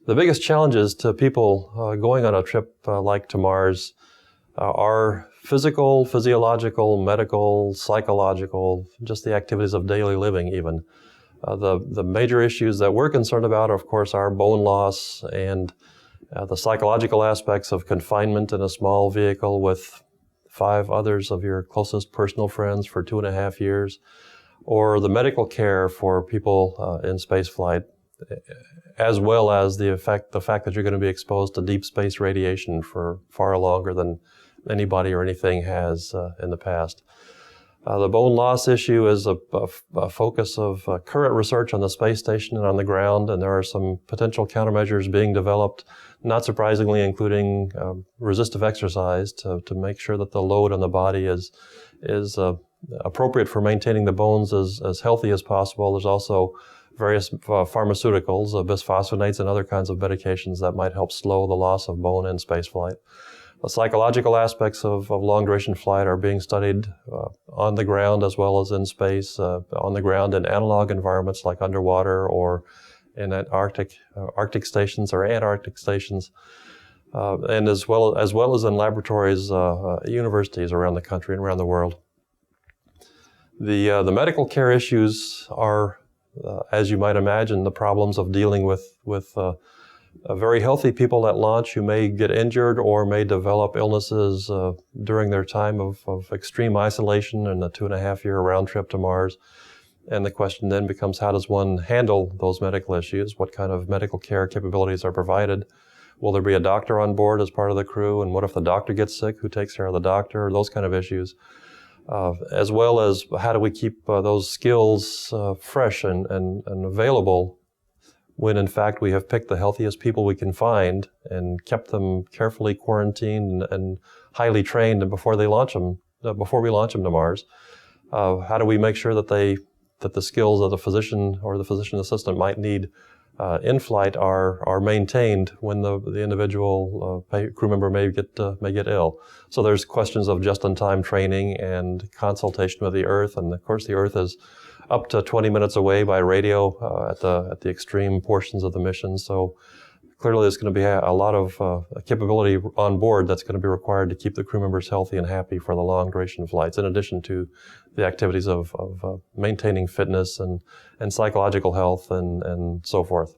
The biggest challenges to people going on a trip like to Mars are physical, physiological, medical, psychological, just the activities of daily living even. The major issues that we're concerned about, of course, are bone loss and the psychological aspects of confinement in a small vehicle with 5 others of your closest personal friends for 2.5 years, or the medical care for people in space flight, as well as the fact that you're going to be exposed to deep space radiation for far longer than anybody or anything has in the past. The bone loss issue is a focus of current research on the space station and on the ground, and there are some potential countermeasures being developed, not surprisingly including resistive exercise to make sure that the load on the body is appropriate for maintaining the bones as healthy as possible. There's also various pharmaceuticals, bisphosphonates and other kinds of medications that might help slow the loss of bone in spaceflight. The psychological aspects of long-duration flight are being studied on the ground as well as in space, on the ground in analog environments like underwater or in Arctic stations or Antarctic stations, and as well as in laboratories, universities around the country and around the world. The medical care issues are, as you might imagine, the problems of dealing with very healthy people at launch who may get injured or may develop illnesses during their time of extreme isolation and the 2.5-year round trip to Mars. And the question then becomes, how does one handle those medical issues? What kind of medical care capabilities are provided? Will there be a doctor on board as part of the crew? And what if the doctor gets sick? Who takes care of the doctor? Those kind of issues. As well as how do we keep those skills fresh and available when in fact we have picked the healthiest people we can find and kept them carefully quarantined and highly trained before we launch them to Mars. How do we make sure that the skills of the physician or the physician assistant might need in flight are maintained when the individual crew member may get ill? So there's questions of just-in-time training and consultation with the Earth, and of course the Earth is up to 20 minutes away by radio at the extreme portions of the mission. So clearly there's going to be a lot of capability on board that's going to be required to keep the crew members healthy and happy for the long duration flights, in addition to the activities of maintaining fitness and psychological health and so forth.